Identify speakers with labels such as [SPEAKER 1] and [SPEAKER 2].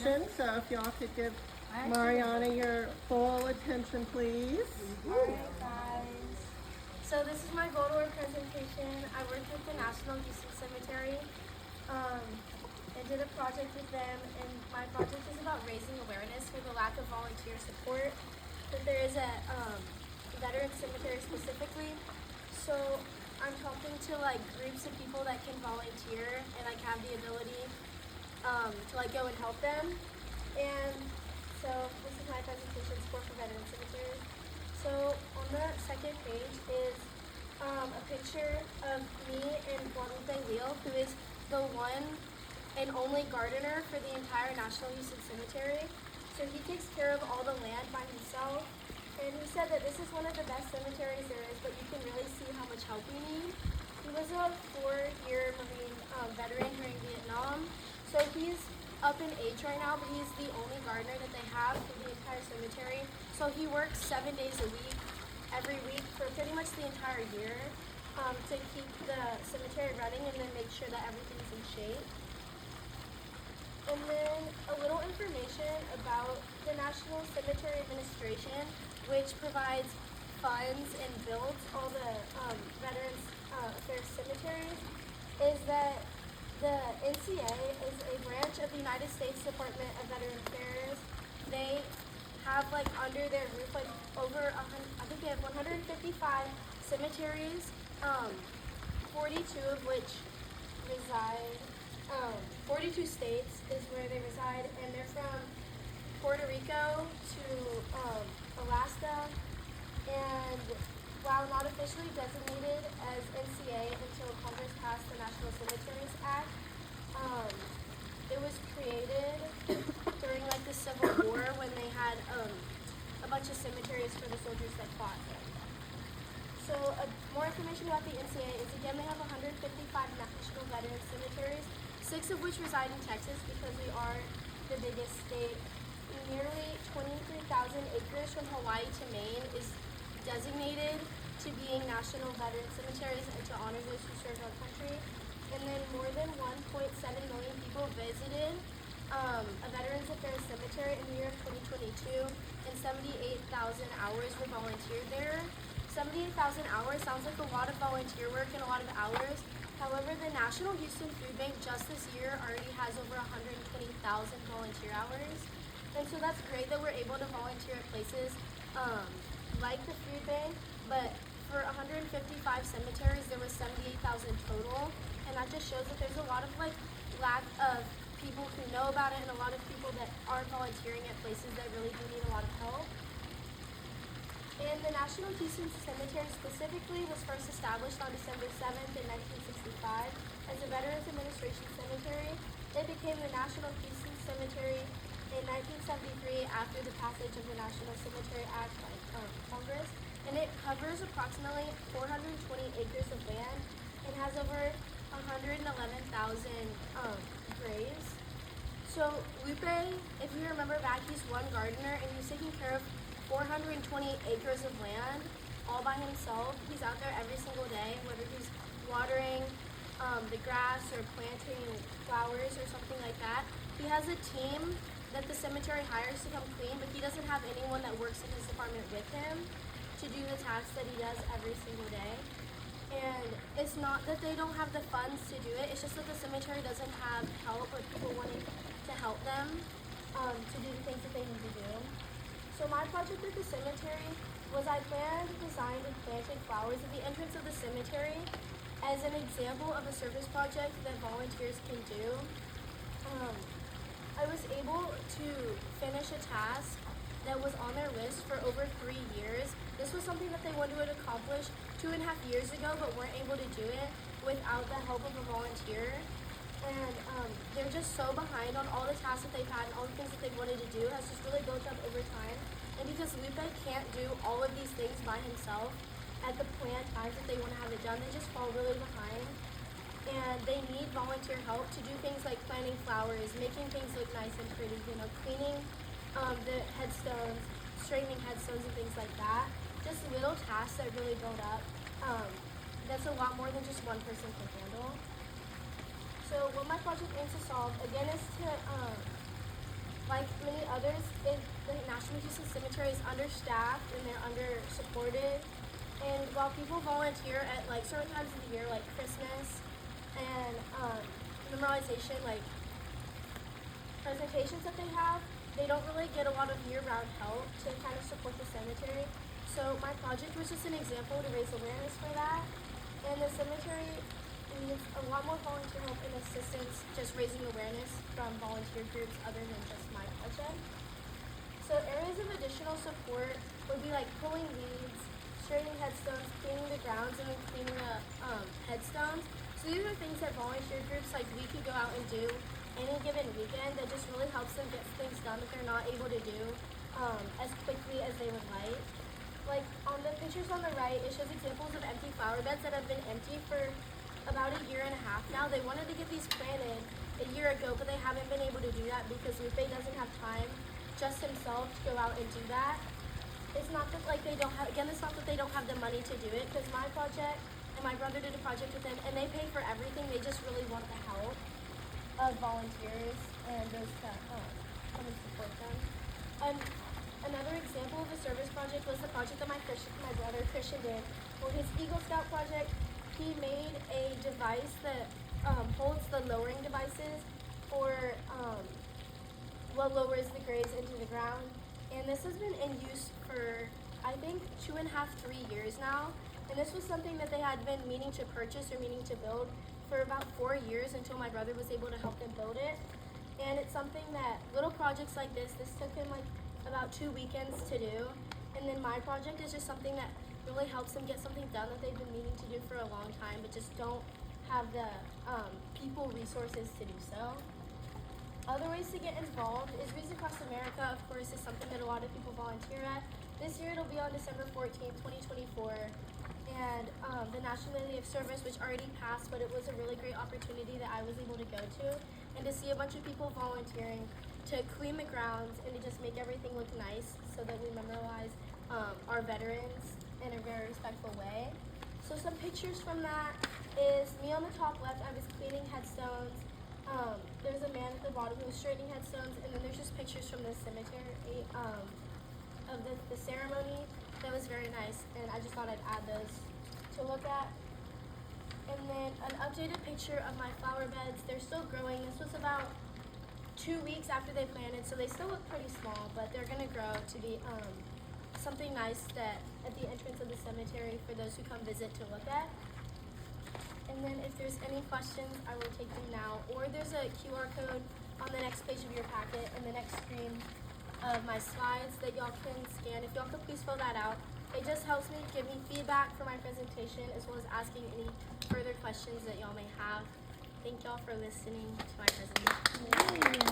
[SPEAKER 1] So if y'all could give Mariana your full attention, please.
[SPEAKER 2] Alright guys, so this is my goal to work presentation. I worked with the National Houston Cemetery and did a project with them, and my project is about raising awareness for the lack of volunteer support that there is at veteran cemetery specifically. So I'm talking to like groups of people that can volunteer and like have the ability to like go and help them. And so this is my presentation, Support for Veteran Cemeteries. So on the second page is a picture of me and Guadalupe Leal, who is the one and only gardener for the entire National Houston Cemetery. So he takes care of all the land by himself. And he said that this is one of the best cemeteries there is, but you can really see how much help we need. He was a 4-year Marine veteran during Vietnam. So he's up in age right now, but he's the only gardener that they have for the entire cemetery. So he works 7 days a week, every week for pretty much the entire year to keep the cemetery running and then make sure that everything's in shape. And then a little information about the National Cemetery Administration, which provides funds and builds all the Veterans Affairs cemeteries, is that the NCA is a branch of the United States Department of Veteran Affairs. They have like under their roof like over I think they have 155 cemeteries, 42 of which reside, 42 states is where they reside, and they're from Puerto Rico to Alaska. And while not officially designated as NCA until Congress passed the National Cemeteries Act, it was created during like the Civil War when they had a bunch of cemeteries for the soldiers that fought there. So more information about the NCA is, again, they have 155 national veteran cemeteries, 6 of which reside in Texas because we are the biggest state. Nearly 23,000 acres from Hawaii to Maine is designated to being national veteran cemeteries and to honor those who served our country. And then more than 1.7 million people visited a Veterans Affairs cemetery in the year of 2022, and 78,000 hours were volunteered there. 78,000 hours sounds like a lot of volunteer work and a lot of hours. However, the National Houston Food Bank just this year already has over 120,000 volunteer hours. And so that's great that we're able to volunteer at places like the food bank, but for 155 cemeteries, there was 78,000 total, and that just shows that there's a lot of like lack of people who know about it and a lot of people that aren't volunteering at places that really do need a lot of help. And the National Houston Cemetery specifically was first established on December 7th in 1965 as a Veterans Administration cemetery. It became the National Houston Cemetery in 1973 after the passage of the National Cemetery Act by Congress, and it covers approximately 420 acres of land and has over 111,000 graves. So Lupe, if you remember back, he's one gardener and he's taking care of 420 acres of land all by himself. He's out there every single day, whether he's watering the grass or planting flowers or something like that. He has a team that the cemetery hires to come clean, but he doesn't have anyone that works in his department with him to do the tasks that he does every single day. And it's not that they don't have the funds to do it, it's just that the cemetery doesn't have help or people wanting to help them to do the things that they need to do. So my project at the cemetery was I planned, designed, and planted flowers at the entrance of the cemetery as an example of a service project that volunteers can do. I was able to finish a task that was on their list for over 3 years. This was something that they wanted to accomplish 2.5 years ago, but weren't able to do it without the help of a volunteer. And they're just so behind on all the tasks that they've had and all the things that they wanted to do has just really built up over time. And because Lupe can't do all of these things by himself at the planned times that they want to have it done, they just fall really behind. And they need volunteer help to do things like planting flowers, making things look nice and pretty, cleaning the headstones, straightening headstones and things like that. Just little tasks that really build up. That's a lot more than just one person can handle. So what my project aims to solve, again, is to like many others, the National Houston Cemetery is understaffed and they're under-supported. And while people volunteer at like certain times of the year, like Christmas and memorialization, like presentations that they have, they don't really get a lot of year-round help to kind of support the cemetery. So my project was just an example to raise awareness for that. And the cemetery needs a lot more volunteer help and assistance, just raising awareness from volunteer groups other than just my project. So areas of additional support would be like pulling weeds, straightening headstones, cleaning the grounds, and then cleaning up headstones. So these are things that volunteer groups like we could go out and do any given weekend that just really helps them get things done that they're not able to do as quickly as they would like. Like on the pictures on the right, it shows examples of empty flower beds that have been empty for about a year and a half now. They wanted to get these planted a year ago, but they haven't been able to do that because Lupe doesn't have time just himself to go out and do that. It's not that like they don't have, again, it's not that they don't have the money to do it, because my project and my brother did a project with them and they pay for everything. They just really want the help of volunteers and those that come and support them. Another example of a service project was the project that my brother Christian did. For his Eagle Scout project, he made a device that holds the lowering devices for what lowers the graves into the ground. And this has been in use for, I think, 2.5, 3 years now. And this was something that they had been meaning to purchase or meaning to build for about 4 years until my brother was able to help them build it. And it's something that little projects like this took him like about 2 weekends to do. And then my project is just something that really helps them get something done that they've been meaning to do for a long time, but just don't have the people resources to do so. Other ways to get involved is Wreaths Across America, of course, is something that a lot of people volunteer at. This year it'll be on December 14th, 2024. And the National Daily of Service, which already passed, but it was a really great opportunity that I was able to go to, and to see a bunch of people volunteering to clean the grounds and to just make everything look nice so that we memorialize our veterans in a very respectful way. So some pictures from that is me on the top left. I was cleaning headstones. There's a man at the bottom who was straightening headstones, and then there's just pictures from the cemetery of the ceremony. That was very nice, and I just thought I'd add those to look at. And then an updated picture of my flower beds. They're still growing. This was about 2 weeks after they planted, so they still look pretty small, but they're gonna grow to be something nice that at the entrance of the cemetery for those who come visit to look at. And then if there's any questions, I will take them now. Or there's a QR code on the next page of your packet and the next screen of my slides that y'all can scan. If y'all could please fill that out. It just helps me give me feedback for my presentation as well as asking any further questions that y'all may have. Thank y'all for listening to my presentation.